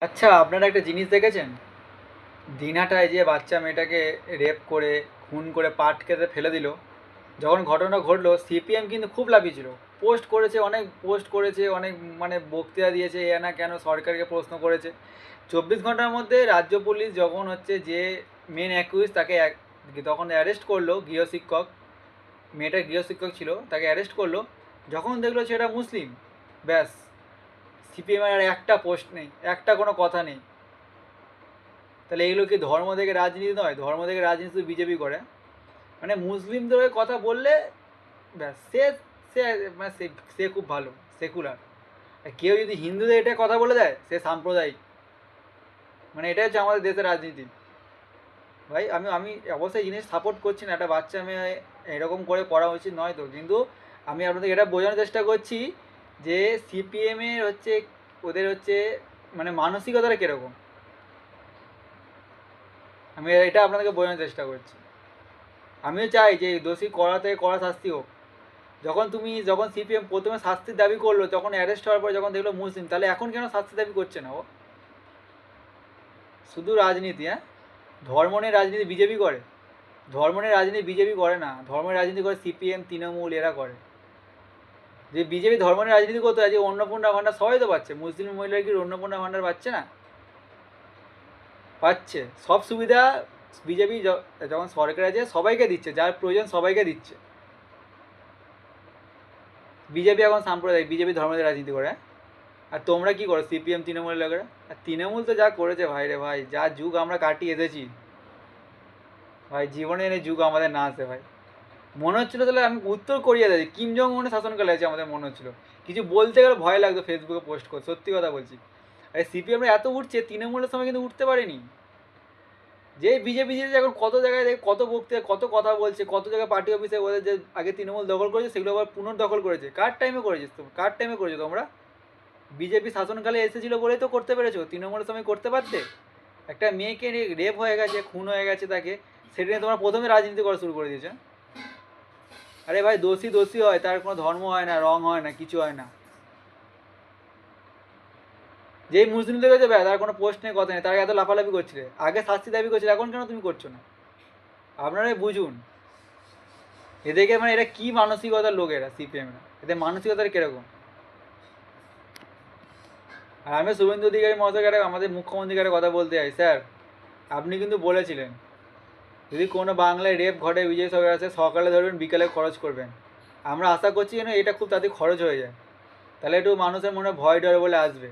আচ্ছা, আপনারা একটা জিনিস দেখেছেন? দিনহাটায় যে বাচ্চা মেয়েটাকে রেপ করে খুন করে পাট কেটে ফেলে দিল, যখন ঘটনা ঘটলো সিপিএম কিন্তু খুব লাফিয়েছিল। পোস্ট করেছে অনেক, মানে বক্তৃতা দিয়েছে, এ না কেন সরকারকে প্রশ্ন করেছে। 24 ঘন্টার মধ্যে রাজ্য পুলিশ যখন হচ্ছে যে মেন অ্যাকিউজ তাকে তখন অ্যারেস্ট করলো, গৃহশিক্ষক, মেয়েটা গৃহশিক্ষক ছিল, তাকে অ্যারেস্ট করলো। যখন দেখলো সেটা মুসলিম, ব্যাস, সিপিএমের আর একটা পোস্ট নেই, একটা কোনো কথা নেই। তাহলে এগুলো কি ধর্ম থেকে রাজনীতি নয়? ধর্ম থেকে রাজনীতি তো বিজেপি করে। মানে মুসলিমদের হয়ে কথা বললে ব্যাস, সে সে মানে সে খুব ভালো, সেকুলার। আর কেউ যদি হিন্দুদের এটা কথা বলে দেয় সে সাম্প্রদায়িক। মানে এটাই হচ্ছে আমাদের দেশের রাজনীতি। ভাই, আমি আমি অবশ্যই জিনিস সাপোর্ট করছি না, একটা বাচ্চা মেয়ে এরকম করে করা উচিত নয় তো, কিন্তু আমি আপনাদের এটা বোঝানোর চেষ্টা করছি যে সিপিএমের হচ্ছে, ওদের হচ্ছে মানে মানসিকতাটা কীরকম, আমি এটা আপনাদেরকে বোঝানোর চেষ্টা করছি। আমিও চাই যে দোষী কড়া থেকে কড়া শাস্তি হোক। যখন সিপিএম প্রথমে শাস্তির দাবি করলো, তখন অ্যারেস্ট হওয়ার পর যখন দেখলো মুসলিম, তাহলে এখন কেন শাস্তি দাবি করছে না ও? শুধু রাজনীতি, হ্যাঁ? ধর্ম নিয়ে রাজনীতি বিজেপি করে? ধর্ম নিয়ে রাজনীতি বিজেপি করে না, ধর্মের রাজনীতি করে সিপিএম, তৃণমূল, এরা করে। যে বিজেপি ধর্ম নিয়ে রাজনীতি করতে হয়, যে অন্নপূর্ণা ভাণ্ডার সবাই তো পাচ্ছে, মুসলিম মহিলারা কি অন্নপূর্ণা ভাণ্ডার পাচ্ছে না? পাচ্ছে, সব সুবিধা বিজেপি যখন সরকার আছে সবাইকে দিচ্ছে, যার প্রয়োজন সবাইকে দিচ্ছে। বিজেপি এখন সাম্প্রদায়িক, বিজেপি ধর্ম নিয়ে রাজনীতি করে, হ্যাঁ? আর তোমরা কি করো, সিপিএম তৃণমূলের লোকেরা? আর তৃণমূল তো যা করেছে ভাই রে ভাই, যা যুগ আমরা কাটিয়ে এসেছি ভাই, জীবনে এনে যুগ আমাদের না আসে ভাই। মনে হচ্ছিলো তাহলে আমি উত্তর কোরিয়া যাচ্ছি, কিম জং উনের শাসনকালে আছে আমাদের, মনে হচ্ছিলো। কিছু বলতে গেলে ভয় লাগতো ফেসবুকে পোস্ট করে, সত্যি কথা বলছি। আরে সিপিএমরা এত উঠছে, তৃণমূলের সময় কিন্তু উঠতে পারেনি। যে বিজেপি যে এখন কত জায়গায় কত বক্তৃতা, কত কথা বলছে, কত জায়গায় পার্টি অফিসে ওদের যে আগে তৃণমূল দখল করেছে সেগুলো আবার পুনর্দখল করেছে। কার টাইমে করেছিস তো, কার টাইমে করেছো তোমরা? বিজেপি শাসনকালে এসেছিলো বলেই তো করতে পেরেছো, তৃণমূলের সময় করতে পারতে? একটা মেয়েকে রেপ হয়ে গেছে, খুন হয়ে গেছে তাকে, সেটা নিয়ে তোমরা প্রথমে রাজনীতি করা শুরু করে দিয়েছো। আরে ভাই, দোষী দোষী হয়, তার কোনো ধর্ম হয় না, রং হয় না, কিছু হয় না। যেই মুসলিমদের কাছে ব্যয়, তার কোনো পোস্ট নেই, কথা নেই, তার এত লাফালাফি করছিলে, আগে শাস্তি দাবি করছিলে, এখন কেন তুমি করছো না? আপনারাই বুঝুন। এদেরকে মানে এরা কি মানসিকতার লোক, এরা সিপিএমরা, এদের মানসিকতার কিরকম? আর আমি শুভেন্দু অধিকারী মহাশয়কে, আমাদের মুখ্যমন্ত্রীকে কথা বলতে চাই, স্যার আপনি কিন্তু বলেছিলেন যদি কোনো বাংলায় রেপ ঘটে বিজয় সরকার আছে, সকালে ধরবেন বিকালে খরচ করবেন। আমরা আশা করছি যেন এটা খুব তাড়াতাড়ি খরচ হয়ে যায়, তাহলে একটু মানুষের মনে ভয় ডর বলে আসবে।